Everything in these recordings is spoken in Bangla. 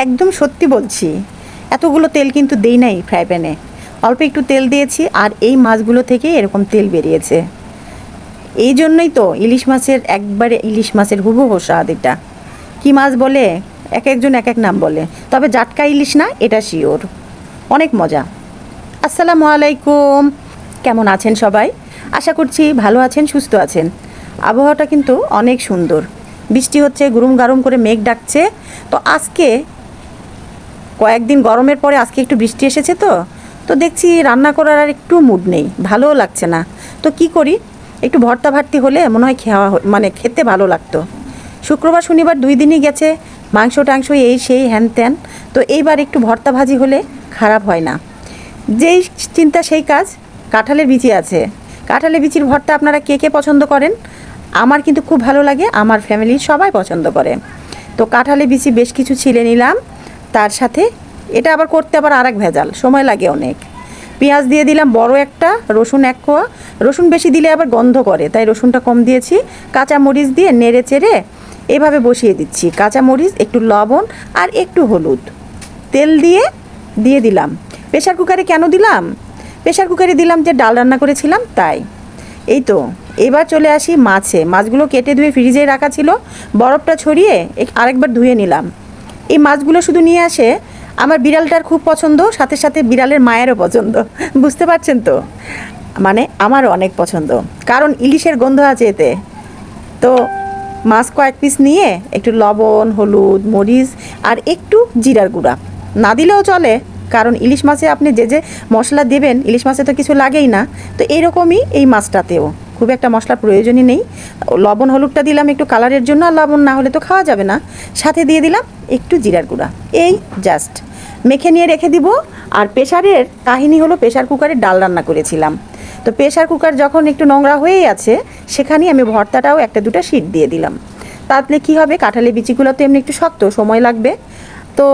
একদম সত্যি বলছি, এতগুলো তেল কিন্তু দেই নাই ফ্রাই প্যানে, অল্প একটু তেল দিয়েছি আর এই মাছগুলো থেকে এরকম তেল বেরিয়েছে। এই জন্যই তো ইলিশ মাছের একবারে ইলিশ মাছের হুবহু স্বাদ। এটা কী মাছ বলে এক একজন এক এক নাম বলে, তবে জাটকা ইলিশ না, এটা শিওর। অনেক মজা। আসসালামু আলাইকুম, কেমন আছেন সবাই? আশা করছি ভালো আছেন, সুস্থ আছেন। আবহাওয়াটা কিন্তু অনেক সুন্দর, বৃষ্টি হচ্ছে, গুরুম গারুম করে মেঘ ডাকছে। তো আজকে কয়েকদিন গরমের পরে আজকে একটু বৃষ্টি এসেছে, তো দেখছি রান্না করার আর একটু মুড নেই, ভালোও লাগছে না। তো কি করি, একটু ভর্তা ভার্তি হলে মনে হয় খেতে ভালো লাগতো। শুক্রবার শনিবার 2 দিনই গেছে, মাংস টাংস এই সেই হ্যান ত্যান। তো এইবার একটু ভর্তা ভাজি হলে খারাপ হয় না। যেই চিন্তা সেই কাজ। কাঁঠালের বিচি আছে, কাঁঠালের বিচির ভর্তা আপনারা কে কে পছন্দ করেন? আমার কিন্তু খুব ভালো লাগে, আমার ফ্যামিলির সবাই পছন্দ করে। তো কাঁঠালের বিচি বেশ কিছু ছিলে নিলাম, তার সাথে এটা আবার করতে আর এক ভেজাল, সময় লাগে অনেক। পেঁয়াজ দিয়ে দিলাম বড় একটা, রসুন 1 কোয়া। রসুন বেশি দিলে আবার গন্ধ করে, তাই রসুনটা কম দিয়েছি। কাঁচা মরিচ দিয়ে নেড়ে চেড়ে এভাবে বসিয়ে দিচ্ছি। কাঁচা মরিচ, একটু লবণ আর একটু হলুদ, তেল দিয়ে দিলাম। প্রেশার কুকারে কেন দিলাম? প্রেশার কুকারে দিলাম যে ডাল রান্না করেছিলাম তাই। এই তো এবার চলে আসি মাছে। মাছগুলো কেটে ধুয়ে ফ্রিজে রাখা ছিল, বরফটা ছড়িয়ে আরেকবার ধুয়ে নিলাম। এই মাছগুলো শুধু নিয়ে আসে আমার বিড়ালটার খুব পছন্দ, সাথে সাথে বিড়ালের মায়েরও পছন্দ। বুঝতে পারছেন তো, মানে আমারও অনেক পছন্দ, কারণ ইলিশের গন্ধ আছে এতে। তো মাছ কয়েক পিস নিয়ে একটু লবণ, হলুদ, মরিচ আর একটু জিরার গুঁড়া না দিলেও চলে, কারণ ইলিশ মাছে আপনি যে মশলা দেবেন, ইলিশ মাছে তো কিছু লাগেই না। তো এইরকমই এই মাছটাতেও খুব একটা মশলার প্রয়োজনই নেই। লবণ হলুদটা দিলাম একটু কালারের জন্য, আর লবণ না হলে তো খাওয়া যাবে না। সাথে দিয়ে দিলাম একটু জিরার গুঁড়া। এই জাস্ট মেখে নিয়ে রেখে দিব। আর প্রেশারের কাহিনী হলো, প্রেশার কুকারে ডাল রান্না করেছিলাম। তো প্রেশার কুকার যখন একটু নোংরা হয়েই আছে, সেখানেই আমি ভর্তাটাও 1-2টা সিট দিয়ে দিলাম। তাহলে কী হবে, কাঁঠালের বিচিগুলো তো এমনি একটু শক্ত, সময় লাগবে। তো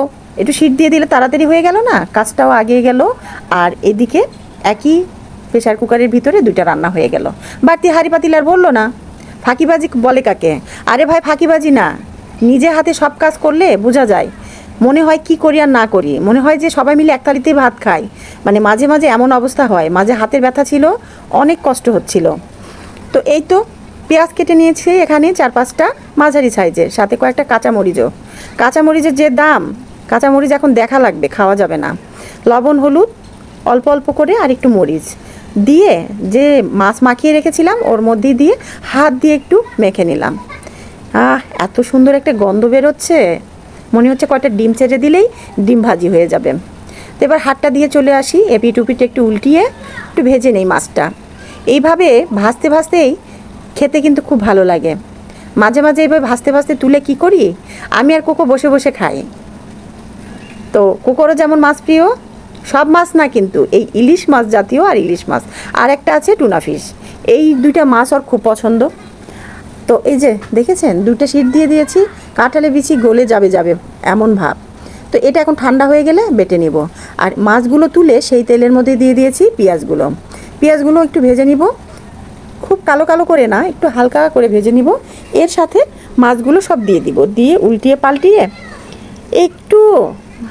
একটু সিট দিয়ে দিলে তাড়াতাড়ি হয়ে গেল না, কাজটাও আগিয়ে গেল। আর এদিকে একই প্রেশার কুকারের ভিতরে 2টা রান্না হয়ে গেল। বাড়তি হাঁড়ি পাতিল আর বললো না। ফাঁকিবাজি বলে কাকে? আরে ভাই, ফাঁকিবাজি না, নিজে হাতে সব কাজ করলে বোঝা যায়। মনে হয় কি করি আর না করি, মনে হয় যে সবাই মিলে এক থালিতেই ভাত খাই। মানে মাঝে মাঝে এমন অবস্থা হয়, মাঝে হাতের ব্যথা ছিল, অনেক কষ্ট হচ্ছিল। তো এই তো পেঁয়াজ কেটে নিয়েছি এখানে 4-5টা মাঝারি সাইজের, সাথে কয়েকটা কাঁচামরিচও। কাঁচামরিচের যে দাম, কাঁচামরিচ এখন দেখা লাগবে, খাওয়া যাবে না। লবণ হলুদ অল্প অল্প করে আর একটু মরিচ দিয়ে যে মাছ মাখিয়ে রেখেছিলাম ওর মধ্যে দিয়ে হাত দিয়ে একটু মেখে নিলাম। এত সুন্দর একটা গন্ধ বেরোচ্ছে, মনে হচ্ছে কয়টা ডিম ছেড়ে দিলেই ডিম ভাজি হয়ে যাবে। তো এবার হাতটা দিয়ে চলে আসি, এপিট উপিট একটু উল্টিয়ে একটু ভেজে নেই মাছটা। এইভাবে ভাজতে ভাজতেই খেতে কিন্তু খুব ভালো লাগে। মাঝে মাঝে এইভাবে ভাজতে ভাজতে তুলে কি করি, আমি আর কোকো বসে বসে খাই। তো কোকোরও যেমন মাছ প্রিয়, সব মাছ না কিন্তু এই ইলিশ মাছ জাতীয় আর ইলিশ মাছ, আর একটা আছে টুনা ফিশ, এই 2টা মাছ ওর খুব পছন্দ। তো এই যে দেখেছেন 2টা সিট দিয়ে দিয়েছি, কাঁঠালে বিচি গলে যাবে এমন ভাব। তো এটা এখন ঠান্ডা হয়ে গেলে বেটে নিব। আর মাছগুলো তুলে সেই তেলের মধ্যে দিয়ে দিয়েছি পেঁয়াজগুলো একটু ভেজে নিব, খুব কালো কালো করে না, একটু হালকা করে ভেজে নিব। এর সাথে মাছগুলো সব দিয়ে দিব, দিয়ে উল্টিয়ে পাল্টিয়ে একটু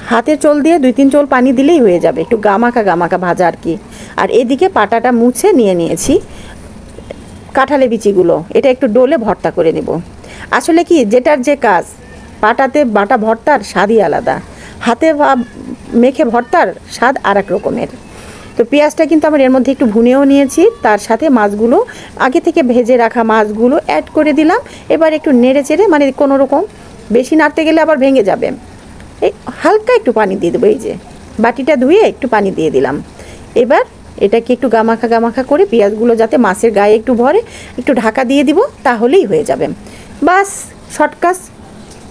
হাতে চোল দিয়ে 2-3 চোল পানি দিলেই হয়ে যাবে, একটু গামাখা ভাজা আর কি। আর এদিকে পাটাটা মুছে নিয়েছি কাঁঠালে বিচিগুলো, এটা একটু ডোলে ভর্তা করে নেব। আসলে কি, যেটার যে কাজ, পাটাতে বাটা ভর্তার স্বাদই আলাদা, হাতে মেখে ভর্তার স্বাদ আর এক রকমের। তো পেঁয়াজটা কিন্তু আমার এর মধ্যে একটু ভুনেও নিয়েছি, তার সাথে মাছগুলো আগে থেকে ভেজে রাখা মাছগুলো অ্যাড করে দিলাম। এবার একটু নেড়ে চেড়ে, মানে কোনো রকম বেশি নাড়তে গেলে আবার ভেঙে যাবে, এই হালকা একটু পানি দিয়ে দেবো। এই যে বাটিটা ধুয়ে একটু পানি দিয়ে দিলাম। এবার এটাকে একটু গামাখা করে পেঁয়াজগুলো যাতে মাছের গায়ে একটু ভরে, একটু ঢাকা দিয়ে দিব, তাহলেই হয়ে যাবে। বাস, শর্টকাট,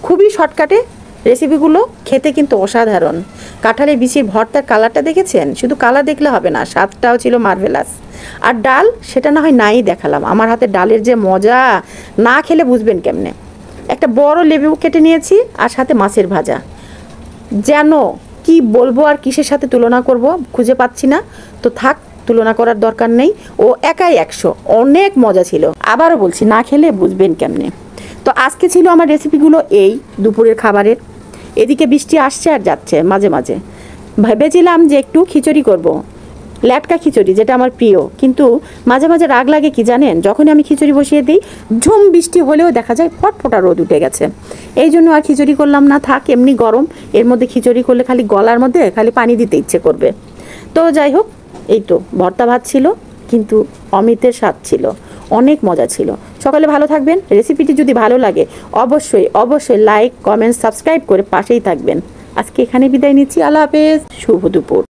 খুবই শর্টকাটে রেসিপিগুলো, খেতে কিন্তু অসাধারণ। কাঁঠালের বিচির ভর্তার কালারটা দেখেছেন? শুধু কালার দেখলে হবে না, স্বাদটাও ছিল মার্ভেলাস। আর ডাল, সেটা না হয় নাই দেখালাম, আমার হাতে ডালের যে মজা, না খেলে বুঝবেন কেমনে। একটা বড় লেবু কেটে নিয়েছি, আর সাথে মাছের ভাজা। যেন কি বলবো আর কিসের সাথে তুলনা করব খুঁজে পাচ্ছি না। তো থাক, তুলনা করার দরকার নেই, ও একাই 100, অনেক মজা ছিল। আবারও বলছি, না খেলে বুঝবেন কেমনে। তো আজকে ছিল আমার রেসিপিগুলো এই দুপুরের খাবারের। এদিকে বৃষ্টি আসছে আর যাচ্ছে মাঝে মাঝে। ভেবেছিলাম যে একটু খিচুড়ি করব, ল্যাটকা খিচুড়ি, যেটা আমার প্রিয়, কিন্তু মাঝে মাঝে রাগ লাগে কি জানেন, যখনই আমি খিচুড়ি বসিয়ে দিই ঝুম বৃষ্টি হলেও দেখা যায় ফটফটা রোদ উঠে গেছে। এই জন্য আর খিচুড়ি করলাম না, থাক এমনি গরম, এর মধ্যে খিচুড়ি করলে খালি গলার মধ্যে খালি পানি দিতে ইচ্ছে করবে। তো যাই হোক, এই তো ভর্তা ভাত ছিল, কিন্তু অমিতের স্বাদ ছিল, অনেক মজা ছিল। সকালে ভালো থাকবেন। রেসিপিটি যদি ভালো লাগে অবশ্যই অবশ্যই লাইক, কমেন্ট, সাবস্ক্রাইব করে পাশেই থাকবেন। আজকে এখানে বিদায় নিচ্ছি। আল্লাহ হাফেজ, শুভ দুপুর।